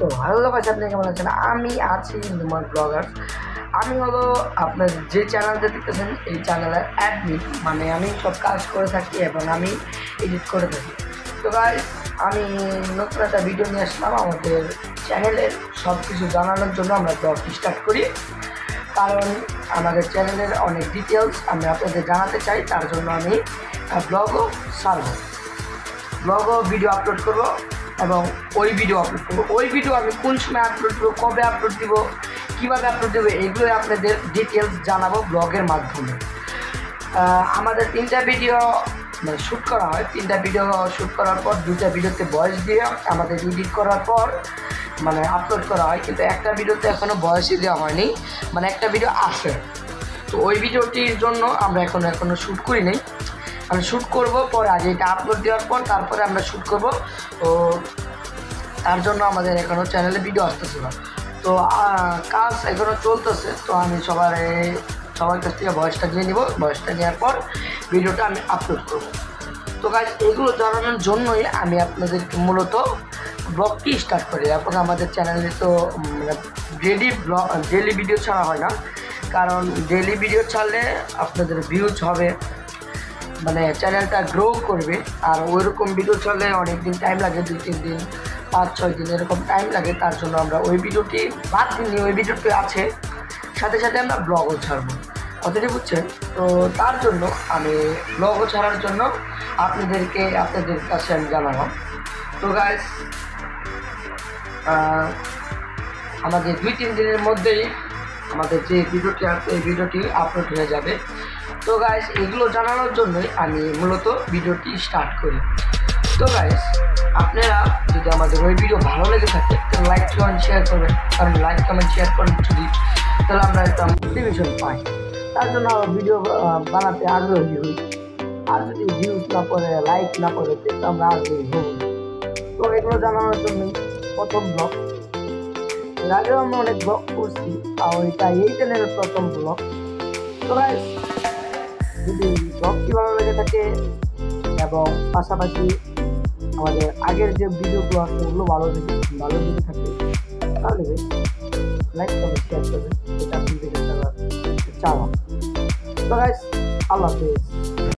তো hello guys, আপনি কেমন আছেন? আমি আছি নোমান ব্লগার। আমি হলো আপনার যে চ্যানেলটা দেখতেছেন এই চ্যানেলের অ্যাডমিন, মানে আমি সব কাজ করে থাকি এবং আমি এডিট করে থাকি। তো গাইস, আমি নতুন একটা ভিডিও নিয়ে আসলাম আমাদের চ্যানেলের সব কিছু জানানোর জন্য। আমরা ব্লগ স্টার্ট করি কারণ আমাদের চ্যানেলের অনেক ডিটেলস আমি আপনাদের জানাতে চাই, তার জন্য আমি ব্লগও ছাড়ব, ব্লগও ভিডিও আপলোড করব এবং ওই ভিডিও আপলোড করবো। ওই ভিডিও আমি কোন সময় আপলোড করবো, কবে আপলোড দিব, কীভাবে আপলোড দেবো, এগুলোই আপনাদের ডিটেলস জানাবো ব্লগের মাধ্যমে। আমাদের 3টা ভিডিও শ্যুট করা হয়। 3টা ভিডিও শ্যুট করার পর 2টা ভিডিওতে ভয়েস দিয়ে আমাদের এডিট করার পর মানে আপলোড করা হয়, কিন্তু একটা ভিডিওতে এখনও ভয়েসই দেওয়া হয়নি, মানে একটা ভিডিও আসে। তো ওই ভিডিওটির জন্য আমরা এখনও শ্যুট করি নাই, আমরা শ্যুট করবো পরে, আগে এটা আপলোড দেওয়ার পর তারপরে আমরা শ্যুট করব। তো তার জন্য আমাদের এখনও চ্যানেলে ভিডিও আসতেছে না, তো কাজ এখনও চলতেছে। তো আমি সবার কাছ থেকে ভয়েসটা নিয়ে নিব, ভয়েসটা নেওয়ার পর ভিডিওটা আমি আপলোড করব। তো গাইজ, এগুলো জানানোর জন্যই আমি আপনাদেরকে মূলত ব্লগটি স্টার্ট করি। এখন আমাদের চ্যানেলে তো ডেলি ভিডিও ছাড়া হয় না, কারণ ডেলি ভিডিও ছাড়লে আপনাদের ভিউজ হবে, মানে চ্যানেলটা গ্রো করবে। আর ওইরকম ভিডিও চলে অনেক দিন টাইম লাগে, 2-3 দিন, 5-6 দিন এরকম টাইম লাগে। তার জন্য আমরা ওই ভিডিওটি বাদ দিইনি, ওই ভিডিওটি আছে, সাথে সাথে আমরা ব্লগও ছাড়বো, কথাটি বুঝছেন? তো তার জন্য আমি ব্লগও ছাড়ার জন্য আপনাদের কাছে আমি জানালাম। তো গাইস, আমাদের 2-3 দিনের মধ্যেই আমাদের যে ভিডিওটি আছে এই ভিডিওটি আপলোড হয়ে যাবে। তো গাইস, এগুলো জানানোর জন্যই আমি মূলত ভিডিওটি স্টার্ট করি। তো গাইস, আপনারা যদি আমাদের ওই ভিডিও ভালো লেগে থাকে তাহলে লাইক কমেন্ট শেয়ার করবেন, কারণ লাইক কমেন্ট শেয়ার করেন যদি, তাহলে আমরা একটা মোটিভেশন পাই, তার জন্য ভিডিও বানাতে আগ্রহী হই। আর যদি ভিউজ না পড়ে, লাইক না পড়ে, তাহলে আমরা আগ্রহী হব। তো এগুলো জানানোর জন্যই প্রথম ব্লগ। এর আগেও আমরা অনেক ব্লগ করছি, আর এটা এই চ্যানেলের প্রথম ব্লগ। তো গাইস, যদি ব্লগটি ভালো লেগে থাকে এবং পাশাপাশি আমাদের আগের যে ভিডিওগুলো আছে ওগুলো ভালো লেগে থাকে, তাহলে লাইক কমেন্ট শেয়ার করবেন, এটা আপনি চাওয়া। তো গাইস, আল্লাহ হাফেজ।